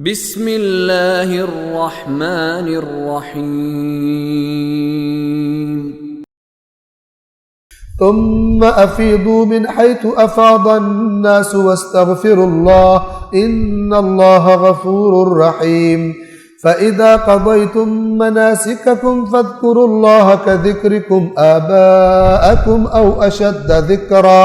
بسم اللہ الرحمن الرحیم ثم افیضوا من حیث افاض الناس واستغفروا اللہ ان اللہ غفور رحیم فإذا قضيتم مناسككم فاذكروا الله كذكركم آباءكم أو أشد ذكرا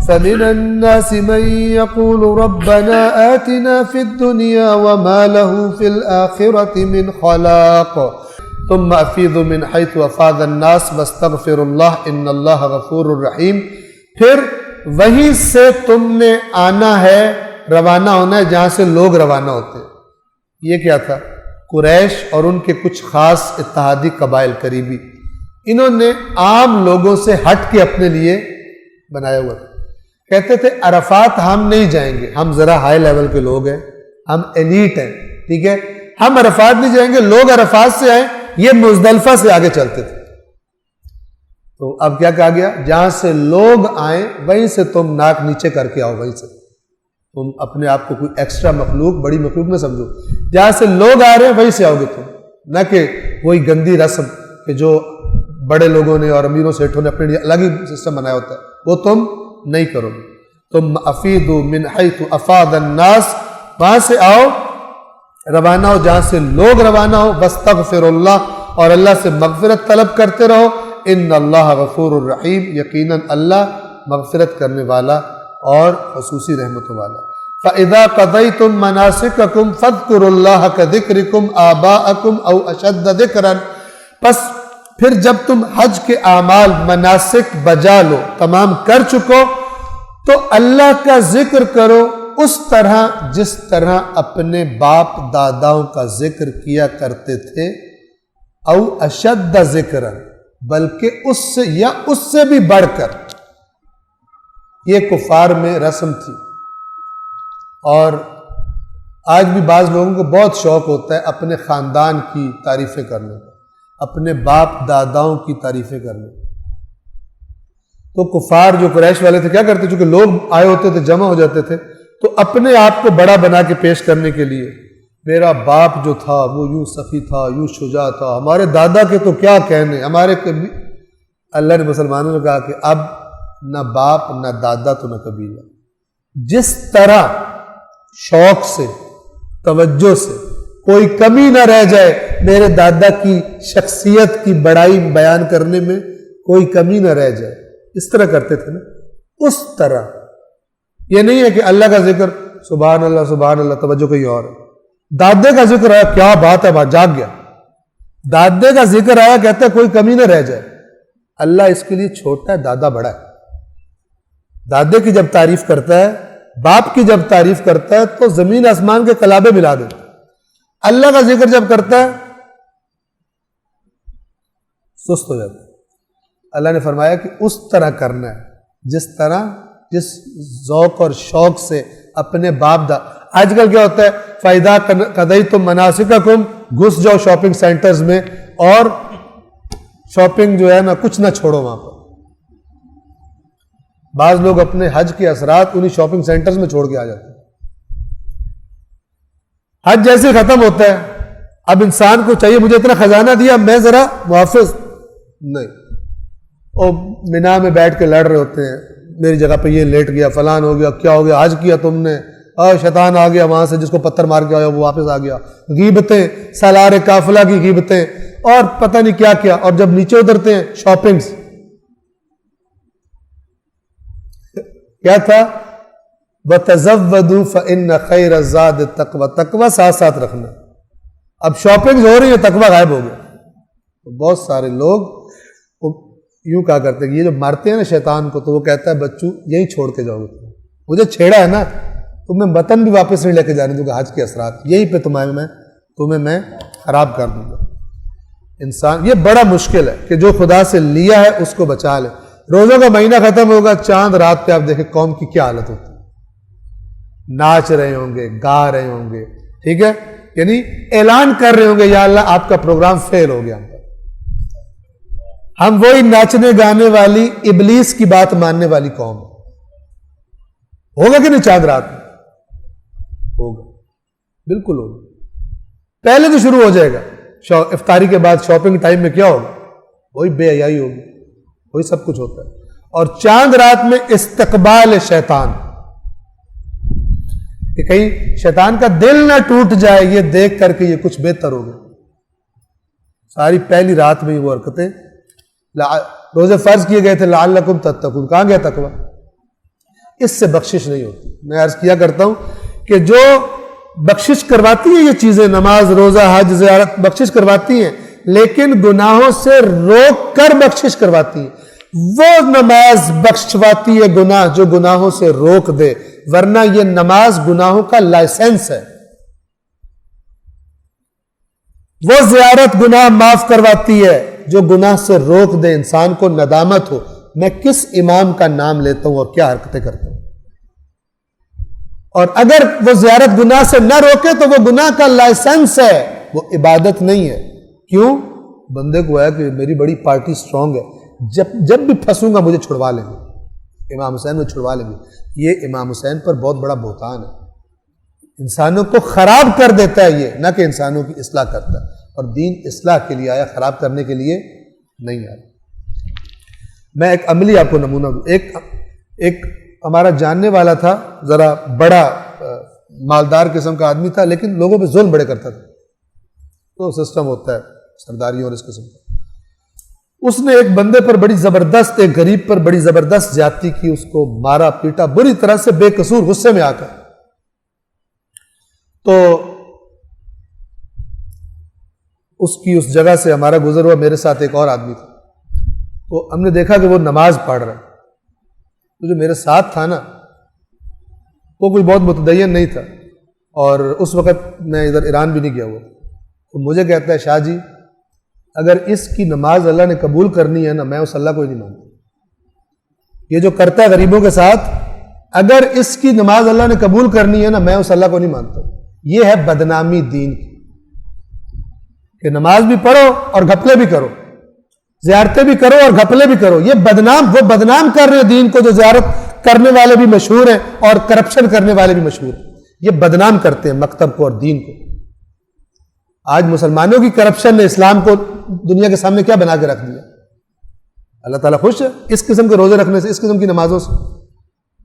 فمن الناس من يقول ربنا آتنا في الدنيا وما له في الآخرة من خلاق ثم أفيضوا من حيث أفاض الناس واستغفروا الله إن الله غفور رحيم. پھر وہیں سے تم نے آنا ہے، روانہ ہونا ہے جہاں سے لوگ روانہ ہوتے ہیں. یہ کیا تھا؟ قریش اور ان کے کچھ خاص اتحادی قبائل قریبی، انہوں نے عام لوگوں سے ہٹ کے اپنے لیے بنایا ہوا تھا. کہتے تھے عرفات ہم نہیں جائیں گے، ہم ذرا ہائی لیول کے لوگ ہیں، ہم ایلیٹ ہیں، ٹھیک ہے، ہم عرفات نہیں جائیں گے، لوگ عرفات سے آئیں. یہ مزدلفہ سے آگے چلتے تھے. تو اب کیا کہا گیا؟ جہاں سے لوگ آئیں وہیں سے تم ناک نیچے کر کے آؤ، وہیں سے تم اپنے آپ کو کوئی ایکسٹرا مخلوق، بڑی مخلوق نہ سمجھو. جہاں سے لوگ آ رہے ہیں وہیں سے آؤ گے تم، نہ کہ وہی گندی رسم کہ جو بڑے لوگوں نے اور امیروں سیٹھوں نے اپنے لیے الگ ہی سسٹم بنایا ہوتا ہے، وہ تم نہیں کرو گے. تم افیضوا من حیث افاض الناس، وہاں سے آؤ، روانہ ہو جہاں سے لوگ روانہ ہو. واستغفروا اللہ، اور اللہ سے مغفرت طلب کرتے رہو. ان اللہ غفور الرحیم، یقیناً اللہ مغفرت کرنے والا اور خصوصی رحمتوں والا. فَإِذَا قَضَيْتُم مَّنَاسِكَكُمْ فَاذْكُرُوا اللَّهَ كَذِكْرِكُمْ آبَاءَكُمْ أَوْ أَشَدَّ ذِكْرًا. پس پھر جب تم حج کے اعمال مناسک بجا لو، تمام کر چکو، تو اللہ کا ذکر کرو اس طرح جس طرح اپنے باپ داداؤں کا ذکر کیا کرتے تھے. او اشد ذکرًا، بلکہ اس سے یا اس سے بھی بڑھ کر. یہ کفار میں رسم تھی، اور آج بھی بعض لوگوں کو بہت شوق ہوتا ہے اپنے خاندان کی تعریفیں کرنے کا، اپنے باپ داداؤں کی تعریفیں کرنے کا. تو کفار جو قریش والے تھے کیا کرتے؟ چونکہ لوگ آئے ہوتے تھے، جمع ہو جاتے تھے، تو اپنے آپ کو بڑا بنا کے پیش کرنے کے لیے، میرا باپ جو تھا وہ یوں سخی تھا، یوں شجاع تھا، ہمارے دادا کے تو کیا کہنے، ہمارے کبھی. اللہ نے مسلمانوں نے کہا کہ اب نہ باپ نہ دادا تو نہ قبیلہ. جس طرح شوق سے، توجہ سے کوئی کمی نہ رہ جائے، میرے دادا کی شخصیت کی بڑائی بیان کرنے میں کوئی کمی نہ رہ جائے، اس طرح کرتے تھے نا. اس طرح یہ نہیں ہے کہ اللہ کا ذکر سبحان اللہ سبحان اللہ، توجہ کہیں اور ہے. دادے کا ذکر آیا، کیا بات ہے، بات جاگ گیا. دادے کا ذکر آیا، کہتا ہے کوئی کمی نہ رہ جائے. اللہ اس کے لیے چھوٹا ہے، دادا بڑا ہے. دادے کی جب تعریف کرتا ہے، باپ کی جب تعریف کرتا ہے، تو زمین آسمان کے کلابے ملا دیتا ہے. اللہ کا ذکر جب کرتا ہے سست ہو جاتا ہے. اللہ نے فرمایا کہ اس طرح کرنا ہے جس طرح، جس ذوق اور شوق سے اپنے باپ دا. آج کل کیا ہوتا ہے؟ فَإِذَا قَضَيْتُم مَّنَاسِكَكُمْ، گھس جاؤ شاپنگ سینٹرز میں، اور شاپنگ جو ہے نا کچھ نہ چھوڑو وہاں پر. بعض لوگ اپنے حج کے اثرات انہی شاپنگ سینٹرز میں چھوڑ کے آ جاتے ہیں. حج جیسے ختم ہوتا ہے، اب انسان کو چاہیے مجھے اتنا خزانہ دیا، میں ذرا محافظ نہیں. اور مینا میں بیٹھ کے لڑ رہے ہوتے ہیں، میری جگہ پہ یہ لیٹ گیا، فلان ہو گیا، کیا ہو گیا، حج کیا تم نے، اور شیطان آ گیا وہاں سے جس کو پتھر مار کے آیا وہ واپس آ گیا. غیبتیں، سالار قافلہ کی غیبتیں، اور پتہ نہیں کیا کیا. اور جب نیچے اترتے ہیں شاپنگز، کیا تھا؟ وَتَزَوَّدُوا فَإِنَّ خَيْرَ الزَّادِ التَّقْوَىٰ، تقویٰ ساتھ ساتھ رکھنا. اب شاپنگز ہو رہی ہے، تقویٰ غائب ہو گیا. تو بہت سارے لوگ یوں کہا کرتے ہیں، یہ جو مارتے ہیں نا شیطان کو، تو وہ کہتا ہے بچوں یہیں چھوڑ کے جاؤ گے، مجھے چھیڑا ہے نا، تمہیں وطن بھی واپس نہیں لے کے جانے دوں گا. حج کے اثرات یہیں پہ تمہیں میں خراب کر دوں گا. انسان یہ بڑا مشکل ہے کہ جو خدا سے لیا ہے اس کو بچا لے. روزوں کا مہینہ ختم ہوگا، چاند رات پہ آپ دیکھیں قوم کی کیا حالت ہوتی ہے. ناچ رہے ہوں گے، گا رہے ہوں گے، ٹھیک ہے، یعنی اعلان کر رہے ہوں گے یا اللہ آپ کا پروگرام فیل ہو گیا. ہم وہی ناچنے گانے والی ابلیس کی بات ماننے والی قوم. ہوگا کہ نہیں چاند رات میں؟ ہوگا. بالکل ہوگی. پہلے تو شروع ہو جائے گا. افطاری کے بعد شاپنگ ٹائم میں کیا ہوگا؟ وہی بے حیائی ہوگی, وہی سب کچھ ہوتا ہے. اور چاند رات میں استقبال شیطان, کہ کہیں شیطان کا دل نہ ٹوٹ جائے یہ دیکھ کر کے یہ کچھ بہتر ہوگا. ساری پہلی رات میں وہ حرکتیں, روزے فرض کیے گئے تھے لعلکم تتقون, کہاں گیا تقوی؟ اس سے بخشش نہیں ہوتی. میں عرض کیا کرتا ہوں کہ جو بخشش کرواتی ہیں یہ چیزیں, نماز, روزہ, حج, زیارت, بخشش کرواتی ہیں, لیکن گناہوں سے روک کر بخشش کرواتی ہیں. وہ نماز بخشواتی ہے گناہ جو گناہوں سے روک دے, ورنہ یہ نماز گناہوں کا لائسنس ہے. وہ زیارت گناہ معاف کرواتی ہے جو گناہ سے روک دے, انسان کو ندامت ہو میں کس امام کا نام لیتا ہوں اور کیا حرکتیں کرتا ہوں. اور اگر وہ زیارت گناہ سے نہ روکے تو وہ گناہ کا لائسنس ہے, وہ عبادت نہیں ہے. کیوں؟ بندے کو ہے کہ میری بڑی پارٹی سٹرونگ ہے, جب بھی پھنسوں گا مجھے چھڑوا لیں گے, امام حسین میں چھڑوا لیں گے. یہ امام حسین پر بہت بڑا بہتان ہے, انسانوں کو خراب کر دیتا ہے یہ, نہ کہ انسانوں کی اصلاح کرتا ہے. اور دین اصلاح کے لیے آیا, خراب کرنے کے لیے نہیں آیا. میں ایک عملی آپ کو نمونہ دوں. ایک ہمارا جاننے والا تھا, ذرا بڑا مالدار قسم کا آدمی تھا, لیکن لوگوں پہ ظلم بڑے کرتا تھا. تو سسٹم ہوتا ہے سرداریوں اور اس قسم کا. اس نے ایک بندے پر بڑی زبردست, ایک غریب پر بڑی زبردست زیادتی کی, اس کو مارا پیٹا بری طرح سے بے قصور غصے میں آ کر. تو اس جگہ سے ہمارا گزر ہوا, میرے ساتھ ایک اور آدمی تھا. تو ہم نے دیکھا کہ وہ نماز پڑھ رہا ہے. تو جو میرے ساتھ تھا نا وہ کوئی بہت متدین نہیں تھا, اور اس وقت میں ادھر ایران بھی نہیں گیا ہوا. تو مجھے کہتا ہے شاہ جی اگر اس کی نماز اللہ نے قبول کرنی ہے نا, میں اس اللہ کو ہی نہیں مانتا. یہ جو کرتا ہے غریبوں کے ساتھ, اگر اس کی نماز اللہ نے قبول کرنی ہے نا, میں اس اللہ کو نہیں مانتا. یہ ہے بدنامی دین کی, کہ نماز بھی پڑھو اور گھپلے بھی کرو, زیارتیں بھی کرو اور گھپلے بھی کرو. یہ وہ بدنام کر رہے ہیں دین کو. جو زیارت کرنے والے بھی مشہور ہیں اور کرپشن کرنے والے بھی مشہور ہیں, یہ بدنام کرتے ہیں مکتب کو اور دین کو. آج مسلمانوں کی کرپشن نے اسلام کو دنیا کے سامنے کیا بنا کے رکھ دیا. اللہ تعالیٰ خوش ہے اس قسم کے روزے رکھنے سے, اس قسم کی نمازوں سے.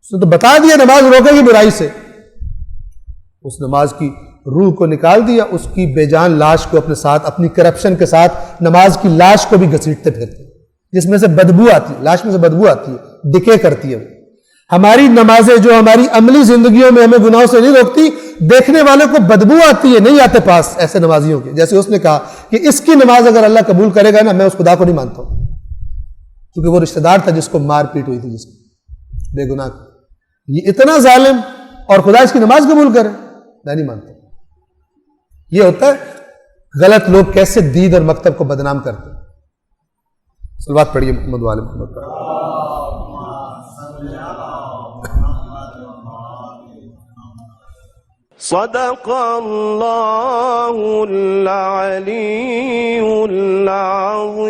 اس نے تو بتا دیا نماز روکے گی برائی سے, اس نماز کی روح کو نکال دیا, اس کی بے جان لاش کو اپنے ساتھ, اپنی کرپشن کے ساتھ نماز کی لاش کو بھی گھسیٹتے پھرتے, جس میں سے بدبو آتی ہے, لاش میں سے بدبو آتی ہے, ڈکے کرتی ہے. ہماری نمازیں جو ہماری عملی زندگیوں میں ہمیں گناہوں سے نہیں روکتی, دیکھنے والوں کو بدبو آتی ہے, نہیں آتے پاس ایسے نمازیوں کے. جیسے اس نے کہا کہ اس کی نماز اگر اللہ قبول کرے گا نا, میں اس خدا کو نہیں مانتا ہوں, کیونکہ وہ رشتہ دار تھا جس کو مار پیٹ ہوئی تھی, جس کو بے گناہ. یہ اتنا ظالم, اور خدا اس کی نماز قبول کرے, میں نہیں مانتا. یہ ہوتا ہے غلط لوگ کیسے دین اور مکتب کو بدنام کرتے ہیں. صلوات پڑھیے محمد وآل محمد پر. صدق اللہ العلی العظیم.